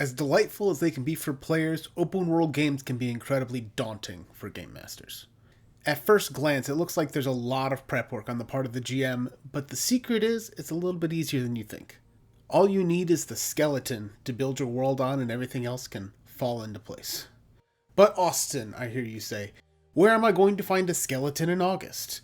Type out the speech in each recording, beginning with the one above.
As delightful as they can be for players, open world games can be incredibly daunting for game masters. At first glance, it looks like there's a lot of prep work on the part of the GM, but the secret is it's a little bit easier than you think. All you need is the skeleton to build your world on, and everything else can fall into place. But Austin, I hear you say, where am I going to find a skeleton in August?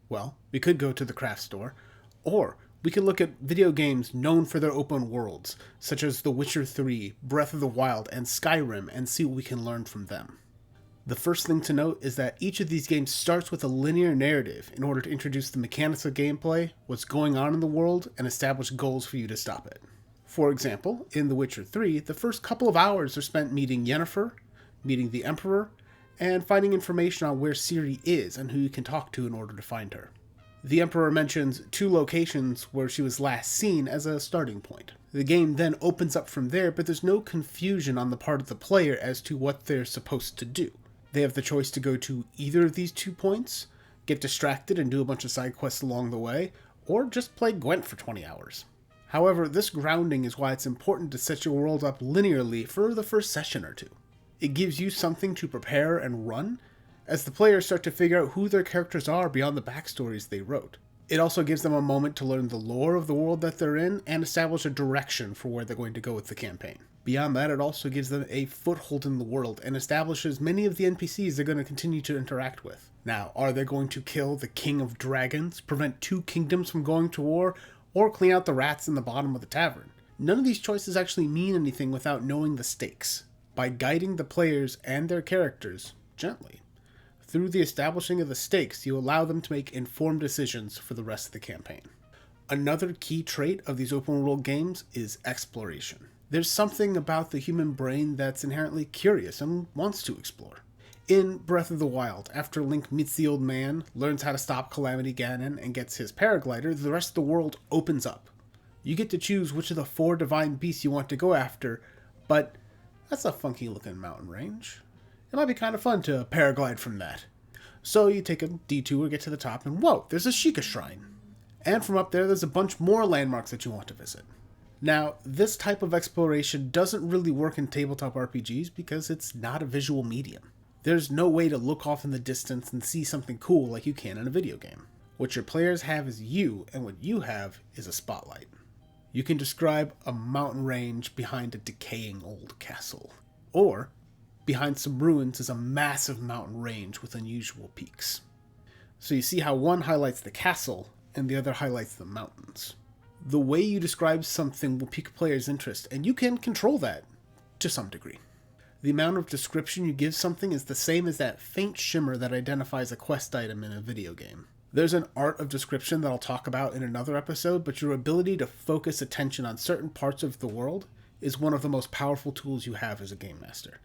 Well, we could go to the craft store, or we could look at video games known for their open worlds, such as The Witcher 3, Breath of the Wild, and Skyrim, and see what we can learn from them. The first thing to note is that each of these games starts with a linear narrative in order to introduce the mechanics of gameplay, what's going on in the world, and establish goals for you to stop it. For example, in The Witcher 3, the first couple of hours are spent meeting Yennefer, meeting the Emperor, and finding information on where Ciri is and who you can talk to in order to find her. The Emperor mentions 2 locations where she was last seen as a starting point. The game then opens up from there, but there's no confusion on the part of the player as to what they're supposed to do. They have the choice to go to either of these 2 points, get distracted and do a bunch of side quests along the way, or just play Gwent for 20 hours. However, this grounding is why it's important to set your world up linearly for the first session or 2. It gives you something to prepare and run, as the players start to figure out who their characters are beyond the backstories they wrote. It also gives them a moment to learn the lore of the world that they're in and establish a direction for where they're going to go with the campaign. Beyond that, it also gives them a foothold in the world and establishes many of the NPCs they're going to continue to interact with. Now, are they going to kill the King of Dragons, prevent 2 kingdoms from going to war, or clean out the rats in the bottom of the tavern? None of these choices actually mean anything without knowing the stakes. By guiding the players and their characters gently through the establishing of the stakes, you allow them to make informed decisions for the rest of the campaign. Another key trait of these open world games is exploration. There's something about the human brain that's inherently curious and wants to explore. In Breath of the Wild, after Link meets the old man, learns how to stop Calamity Ganon, and gets his paraglider, the rest of the world opens up. You get to choose which of the 4 divine beasts you want to go after, but that's a funky looking mountain range. It might be kind of fun to paraglide from that. So you take a detour, get to the top, and whoa, there's a Sheikah shrine. And from up there, there's a bunch more landmarks that you want to visit. Now, this type of exploration doesn't really work in tabletop RPGs because it's not a visual medium. There's no way to look off in the distance and see something cool like you can in a video game. What your players have is you, and what you have is a spotlight. You can describe a mountain range behind a decaying old castle. Or behind some ruins is a massive mountain range with unusual peaks. So you see how one highlights the castle and the other highlights the mountains. The way you describe something will pique players' interest, and you can control that to some degree. The amount of description you give something is the same as that faint shimmer that identifies a quest item in a video game. There's an art of description that I'll talk about in another episode, but your ability to focus attention on certain parts of the world is one of the most powerful tools you have as a game master.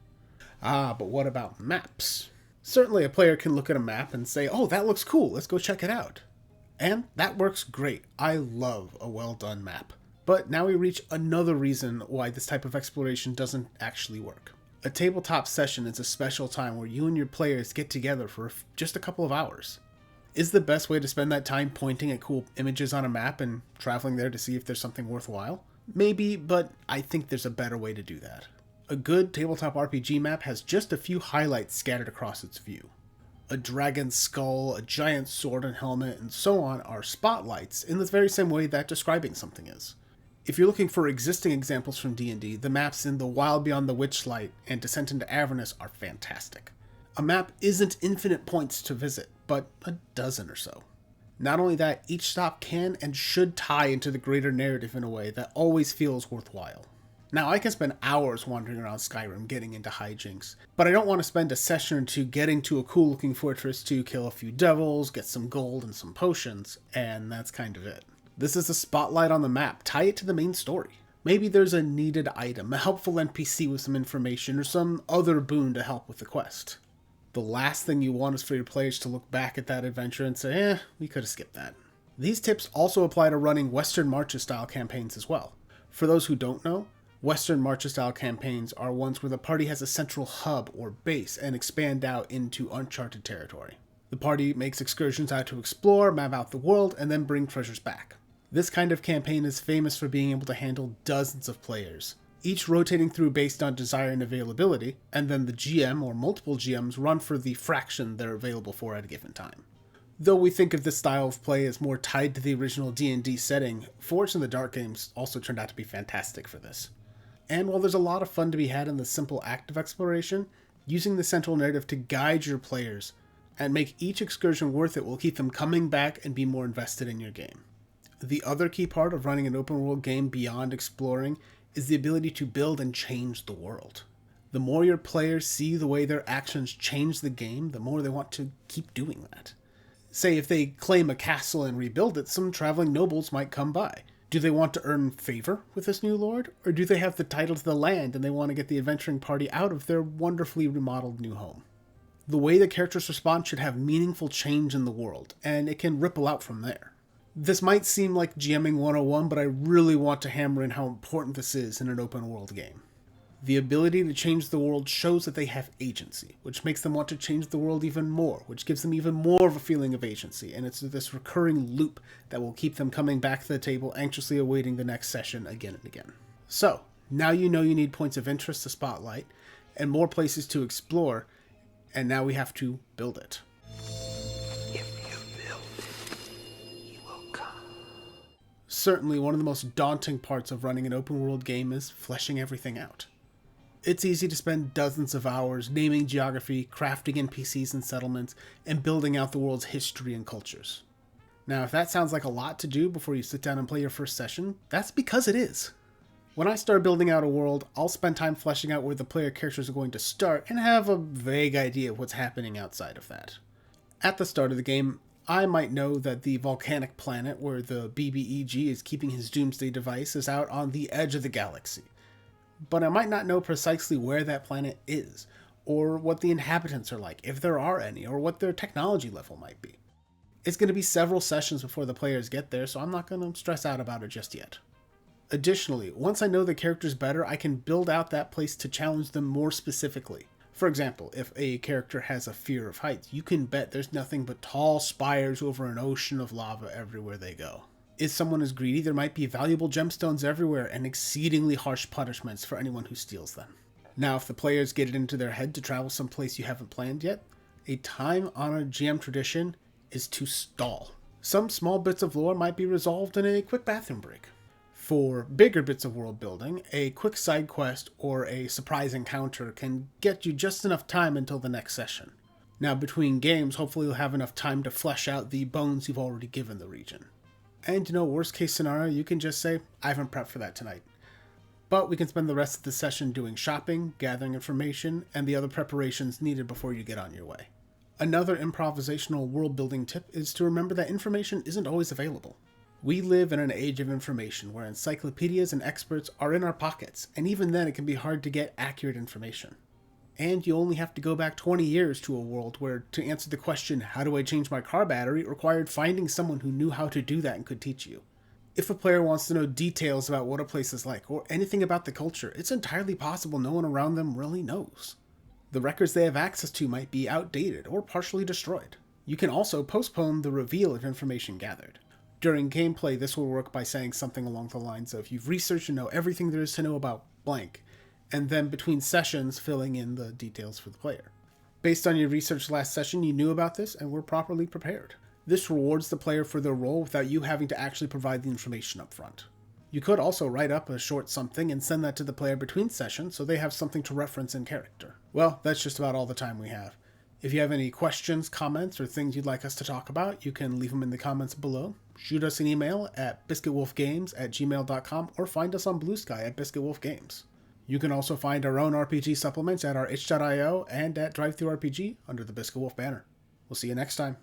But what about maps? Certainly a player can look at a map and say, oh, that looks cool, let's go check it out. And that works great. I love a well-done map. But now we reach another reason why this type of exploration doesn't actually work. A tabletop session is a special time where you and your players get together for just a couple of hours. Is the best way to spend that time pointing at cool images on a map and traveling there to see if there's something worthwhile? Maybe, but I think there's a better way to do that. A good tabletop RPG map has just a few highlights scattered across its view. A dragon's skull, a giant sword and helmet, and so on are spotlights in the very same way that describing something is. If you're looking for existing examples from D&D, the maps in The Wild Beyond the Witchlight and Descent into Avernus are fantastic. A map isn't infinite points to visit, but a dozen or so. Not only that, each stop can and should tie into the greater narrative in a way that always feels worthwhile. Now, I can spend hours wandering around Skyrim getting into hijinks, but I don't want to spend a session or 2 getting to a cool looking fortress to kill a few devils, get some gold and some potions, and that's kind of it. This is a spotlight on the map. Tie it to the main story. Maybe there's a needed item, a helpful NPC with some information, or some other boon to help with the quest. The last thing you want is for your players to look back at that adventure and say, we could have skipped that. These tips also apply to running Western Marches style campaigns as well. For those who don't know, Western Marches style campaigns are ones where the party has a central hub or base and expand out into uncharted territory. The party makes excursions out to explore, map out the world, and then bring treasures back. This kind of campaign is famous for being able to handle dozens of players, each rotating through based on desire and availability, and then the GM or multiple GMs run for the fraction they're available for at a given time. Though we think of this style of play as more tied to the original D&D setting, Forged in the Dark games also turned out to be fantastic for this. And while there's a lot of fun to be had in the simple act of exploration, using the central narrative to guide your players and make each excursion worth it will keep them coming back and be more invested in your game. The other key part of running an open world game beyond exploring is the ability to build and change the world. The more your players see the way their actions change the game, the more they want to keep doing that. Say if they claim a castle and rebuild it, some traveling nobles might come by. Do they want to earn favor with this new lord? Or do they have the title to the land and they want to get the adventuring party out of their wonderfully remodeled new home? The way the characters respond should have meaningful change in the world, and it can ripple out from there. This might seem like GMing 101, but I really want to hammer in how important this is in an open world game. The ability to change the world shows that they have agency, which makes them want to change the world even more, which gives them even more of a feeling of agency, and it's this recurring loop that will keep them coming back to the table, anxiously awaiting the next session again and again. So, now you know you need points of interest to spotlight, and more places to explore, and now we have to build it. If you build it, he will come. Certainly, one of the most daunting parts of running an open world game is fleshing everything out. It's easy to spend dozens of hours naming geography, crafting NPCs and settlements, and building out the world's history and cultures. Now, if that sounds like a lot to do before you sit down and play your first session, that's because it is. When I start building out a world, I'll spend time fleshing out where the player characters are going to start and have a vague idea of what's happening outside of that. At the start of the game, I might know that the volcanic planet where the BBEG is keeping his doomsday device is out on the edge of the galaxy. But I might not know precisely where that planet is, or what the inhabitants are like, if there are any, or what their technology level might be. It's going to be several sessions before the players get there, so I'm not going to stress out about it just yet. Additionally, once I know the characters better, I can build out that place to challenge them more specifically. For example, if a character has a fear of heights, you can bet there's nothing but tall spires over an ocean of lava everywhere they go. If someone is greedy, there might be valuable gemstones everywhere and exceedingly harsh punishments for anyone who steals them. Now, if the players get it into their head to travel someplace you haven't planned yet, a time-honored GM tradition is to stall. Some small bits of lore might be resolved in a quick bathroom break. For bigger bits of world building, a quick side quest or a surprise encounter can get you just enough time until the next session. Now, between games, hopefully you'll have enough time to flesh out the bones you've already given the region. And worst case scenario, you can just say, I haven't prepped for that tonight. But we can spend the rest of the session doing shopping, gathering information, and the other preparations needed before you get on your way. Another improvisational world building tip is to remember that information isn't always available. We live in an age of information where encyclopedias and experts are in our pockets, and even then it can be hard to get accurate information. And you only have to go back 20 years to a world where, to answer the question, how do I change my car battery, required finding someone who knew how to do that and could teach you. If a player wants to know details about what a place is like, or anything about the culture, it's entirely possible no one around them really knows. The records they have access to might be outdated or partially destroyed. You can also postpone the reveal of information gathered. During gameplay, this will work by saying something along the lines of, you've researched and know everything there is to know about blank, and then between sessions filling in the details for the player. Based on your research last session, you knew about this and were properly prepared. This rewards the player for their role without you having to actually provide the information up front. You could also write up a short something and send that to the player between sessions so they have something to reference in character. Well, that's just about all the time we have. If you have any questions, comments, or things you'd like us to talk about, you can leave them in the comments below. Shoot us an email at biscuitwolfgames@gmail.com or find us on Blue Sky at biscuitwolfgames. You can also find our own RPG supplements at our itch.io and at DriveThruRPG under the Biscuit Wolf banner. We'll see you next time.